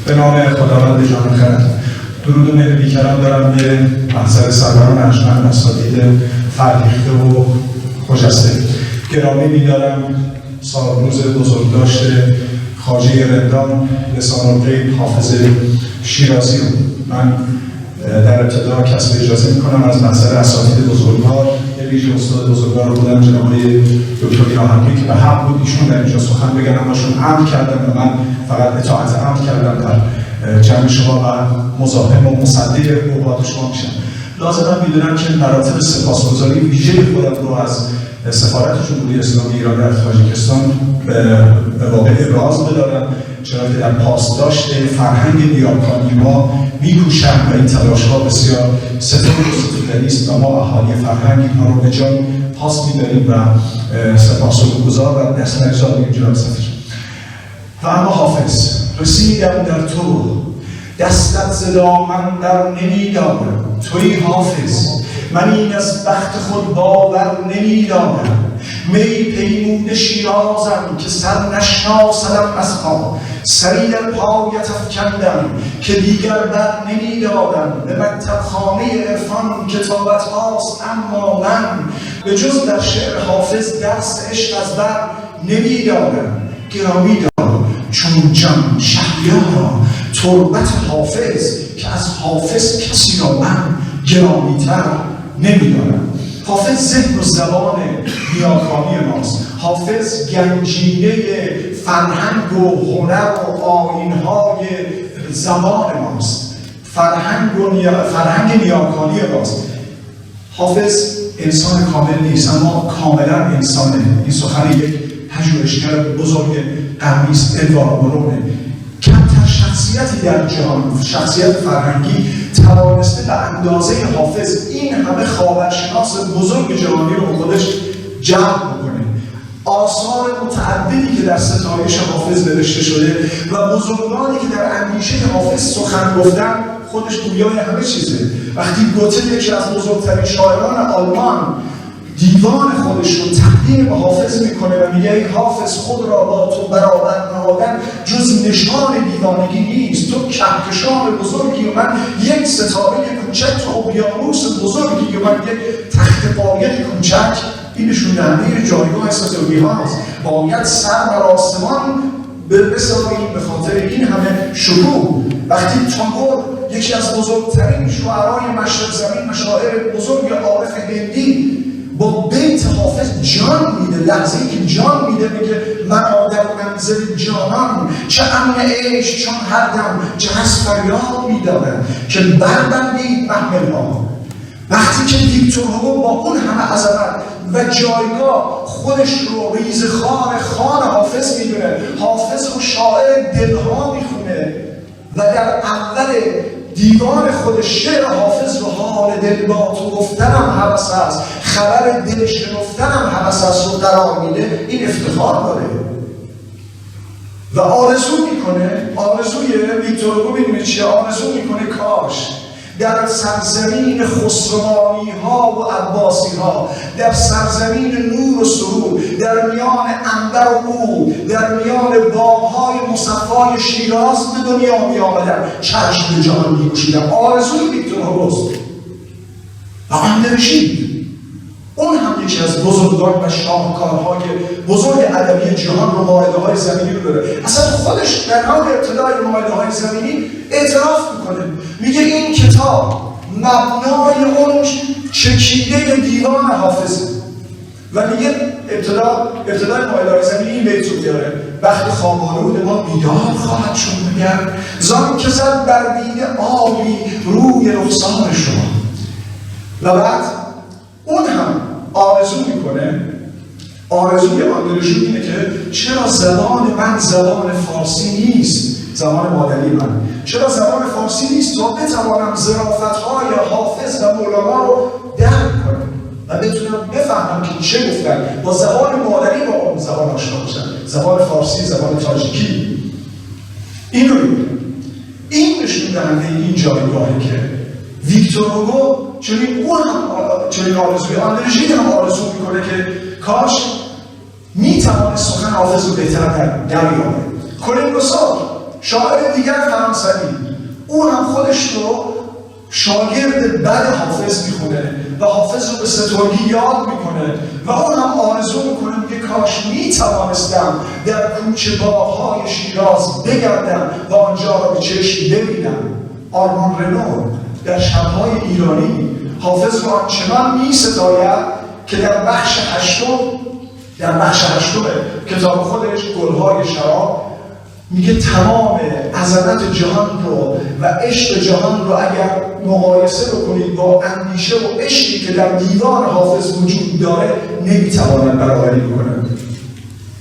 به نام خداوند جان خرد. درود و مهر بیکران دارم به محضر سروران ارجمند اساتید فرهیخته و خجسته. گرامی می‌دارم سالروز بزرگداشت خواجه رندان لسان الغیب حافظ شیرازی رو. من در ابتدا کسب اجازه میکنم از محضر اساتید بزرگوار، یه ویژه استاد بزرگوار رو بودم جناب آقای دکتر ایران‌حقی که به حق بود ایشون در اینجا سخن بگن، اماشون امر کردن و من فقط اطاعت امر کردم در جمع شما و مزاحم و مصدق اوقات شما میشم. لازم میدونم که مراتب سپاسگزاری ویژه خودم رو از سفارت جمهوری اسلامی ایران در تاجیکستان به واقع ابراز بدارم، چرا که در پاسداشت فرهنگ نیاکانی ما می‌کوشند و این تلاش‌ها بسیار ستون و ستودنی است و ما اهالی فرهنگ اینها رو به جان پاس می‌داریم و سپاسگزار و دست نگذاریم جناب سفیر. و اما حافظ، رسیدم در تو دستت ز دامن در نمی‌دارم، تویی حافظ من این از بخت خود باور نمی‌دارم. می پیموده شیرازم که سر نشناسدم از پا، سری در پایت افکندم که دیگر بر نمی‌دارم. به مکتب خانه عرفان کتابت هاست اما من به جز در شعر حافظ درس عشق از بر نمی‌دارم. گرامی دارم چون جان شهریارا تربت حافظ که از حافظ کسی را من گرامی‌تر نمی‌دارم. حافظ ذهن و زبان نیاکانی ماست. حافظ گنجینه فرهنگ و هنر و آیین‌های زبان ماست. فرهنگ نیاکانی ماست. حافظ انسان کامل نیست اما کاملا انسانه. این سخن یک پژوهشگر بزرگ غربی است، ادوارد برونه. کمتر شخصیتی در جهان، شخصیت فرهنگی توانسته به اندازه حافظ این همه خاورشناس بزرگ جهانی رو به خودش جلب بکنه. آثار متعددی که در ستایش حافظ نوشته شده و بزرگانی که در اندیشه حافظ سخن گفتن خودش گویای همه چیزه. وقتی گوته یکی از بزرگترین شاعران آلمان دیوان خودش رو تقدیم به حافظ میکنه و میگه ای حافظ خود را با تو برابر نهادن جز نشان دیوانگی نیست. تو کهکشان بزرگی و من یک ستاره کوچک، تو اقیانوس بزرگی و من یک تخت قایق کوچک. این نشون دهنده جایگاه ستارگی هاست. باید سر بر آسمان بسازیم به خاطر این همه شکوه. وقتی تاگور یکی از بزرگترین شاعرای مشرق زمین، مشاعر بزرگ عارف هندی، با بیت حافظ جان میده، لحظه‌ای که جان میده میگه من در منزل جانان چه امن عیش چون هر دم چه از فریاد میدارم که بربندید محمل‌ها. وقتی که ویکتور هوگو با اون همه عظمت و جایگاه خودش رو ریزخوار خان حافظ میدونه، حافظ رو شاعر دلها میخونه و در اول دیوان خودش شعر حافظ رو حال دل با تو گفتنم هوس است، خبر دل شنفتنم هوس است رو قرار میده. این افتخار داره و آرزو میکنه. آرزوی ویکتور هوگو میدونه چیه؟ آرزو میکنه کاش در سرزمین خسروانی ها و عباسی ها، در سرزمین نور و سرور، در میان عنبر و عود، در میان باغ‌های مصفای شیراز به دنیا می آمدن، چشم به جهان می گشودن. آرزوی ویکتور هوگو و اندیشید. اون هم یکی از بزرگان و شاهکارهای بزرگ ادبی جهان رو مائده‌های زمینی رو داره. اصلا خودش در حال ابتدای مائده‌های زمینی اعتراف میکنه، میگه این کتاب مبنای اون چکیده دیوان حافظه و میگه ابتدای مائده‌های زمینی این بیت رو بیاره: وقت خواب‌آلود ما بیدار خواهد شد مگر زان که زد بر دیده آبی روی رخسار شما. و بعد اون هم آرزو میکنه، آرزوی آندرشون اینه که چرا زبان من زبان فارسی نیست، زبان مادری من چرا زبان فارسی نیست تا بتوانم ظرافت‌های حافظ و مولانا رو درک کنم و بتونم بفهمم که چه گفتن، با زبان مادری با اون زبان آشنا باشم، زبان فارسی، زبان تاجیکی. این رو میگم. این نشون دهنده این جایگاهی که ویکتور هوگو چنین آرزوی آندرژی هم آرزو میکنه که کاش میتوانست سخن حافظ رو بهتر در بیاره. کلین گوسار شاعر دیگر فرانسوی، اون هم خودش رو شاگرد بد حافظ میخونه و حافظ رو به سترگی یاد میکنه و اون هم آرزو میکنه، میگه کاش میتوانستم در کوچه باغ‌های شیراز بگردم و آنجا را به چشم ببینم. آرمان رنو در شب‌های ایرانی حافظ رو آنچنان می‌ستاید که در بخش هشتم کتاب خودش گل‌های شراب میگه تمام عظمت جهان رو و عشق جهان رو اگر مقایسه بکنید با اندیشه و عشقی که در دیوان حافظ وجود داره نمیتواند برابری کنه.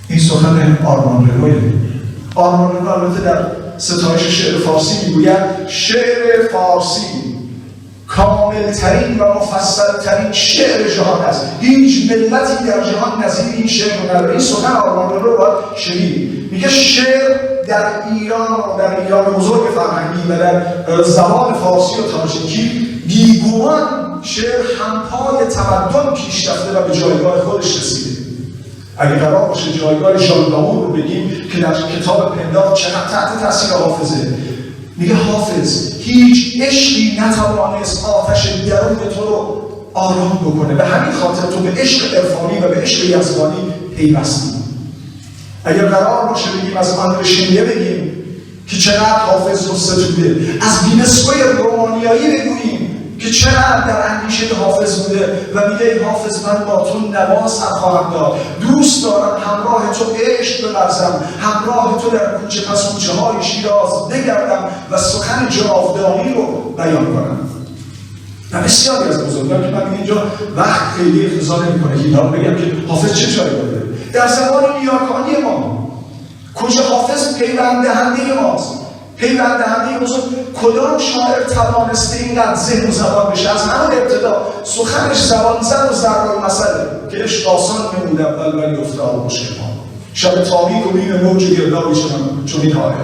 این سخن آرمان رنوه. آرمان رنو البته در ستایش شعر فارسی میگوید شعر فارسی کاملترین و مفصلترین شعر جهان است، هیچ ملتی در جهان نظیر این شعر رو نداره. این سخن آرمان رنو رو باید شنید. میگه شعر در ایران بزرگ فرهنگی و در زبان فارسی و تاجیکی بیگمان شعر همپای تمدن پیش رفته و به جایگاه خودش رسیده. اگه قرار باشه جایگاه ژان دامون رو بگیم که در کتاب پندار چقدر تحت تاثیر حافظه، میگه حافظ هیچ عشقی نتوانست آتش درون تو رو آرام بکنه، به همین خاطر تو به عشق عرفانی و به عشق یزدانی پیوستی. اگر قرار باشه بگیم از آندره شینله بگیم که چقدر حافظ رو ستوده، از بیمسکوی رومانیایی بگوییم که چقدر در اندیشه حافظ بوده و میگه حافظ من با تو نوا سر خواهم داد، دوست دارم همراه تو عشق بورزم، همراه تو در کوچه پس کوچه های شیراز بگردم و سخن جاودانی رو بیان کنم. و بسیاری از بزرگان که من اینجا وقت خیلی اختصار نمی‌کنه که اینا بگم که حافظ چه جایی داره در زبان نیاکانی ما، کجا حافظ پیوند دهنده ماست، پیوند دهنده بزرگ. کدام شاعر توانسته اینقدر ذهن و زبان بشه؟ از همون ابتدا سخنش زبان زد و ضرب المثله که عشق آسان نمود اول ولی افتاد مشکل ها، شب تاریک و بین موج گردابی چون این حاله.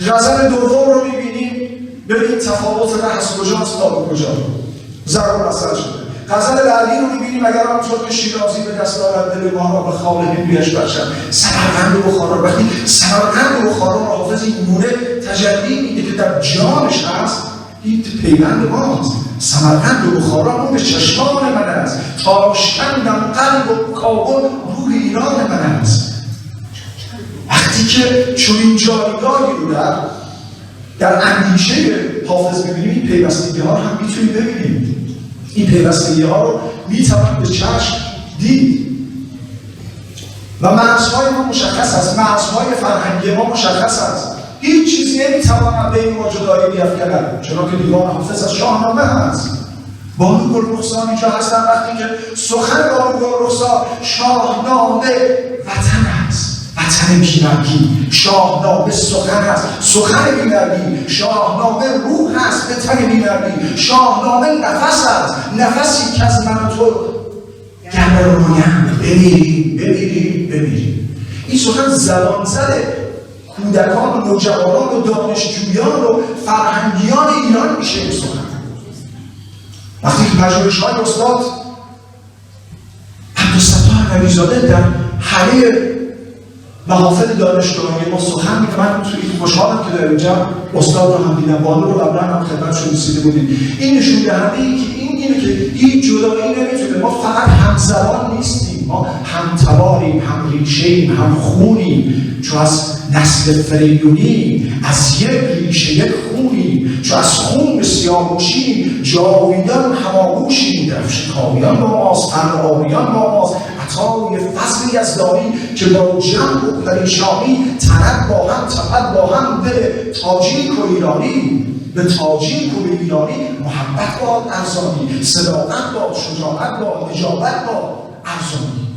غزل دوم رو میبینیم، ببین تفاوت ره از کجاست تا به کجا ضرب المثل شده. غزل بعدی رو میبینیم اگر آنطور که شیرازی به دست دارد دل ما را به خواب هندویش بخشد. سمرقند و بخارا، وقتی سمرقند و بخارا را حافظ این گونه تجلی میده که در جانش هست، این پیوند ماست. سمرقند و بخارا نور چشمان من است، تاشکندم قلب و کابل روح ایران من است. وقتی که چنین جایگاهی رو در اندیشه حافظ میبینیم، این پیوستگی ها هم میتونیم ببینیم. این پیوستگی ها رو میتوان به چشم دید و مرزهای ما مشخص است، مرزهای فرهنگی ما مشخص است. هیچ چیزی نمیتواند بین ما جدایی بیفکند، چرا که دیوان حافظ از شاهنامه هست. بانو گلرخسار اینجا هستن وقتی که سخن بانو گلرخسار شاهنامه وطن است، وطن بی‌نرگی. شاهنامه سخن است، سخن بی‌نرگی. شاهنامه روح است، به تن بی‌نرگی. شاهنامه نفس است، نفسی که از من و تو گردرونیم بمیریم. این سخن زبان زده کودکان و نوجوانان و دانشجویان و فرهنگیان ایران میشه. این سخن وقتی که پژوهش‌های استاد عبدالستار نوی‌زاده در حله محافل دانشگاهی ما سخن میگه، من توی خوشحالم که در اینجا استاد رو هم دیدم، بانو رو قبلا هم خدمتشون رسیده بودیم. این نشون دهنده اینه که هیچ جدایی نمیتونه. ما فقط همزبان نیستیم، ما همتباریم، هم ریشه‌ایم، هم خونیم. چون از نسل فریدونی، از یک ریشه یک خونیم. چون از خون سیاوشیم، جاویدان هماغوشیم. درفشکاویان با ماست، قرآبیان با ماست. عطای فضل یزدانی که با جمع و پریشانی تند با هم، تپد با هم دل تاجیک و ایرانی. به تاجیک و ایرانی محبت باد ارزانی، صداقت باد، شجاعت باد، اجابت باد ارزانی.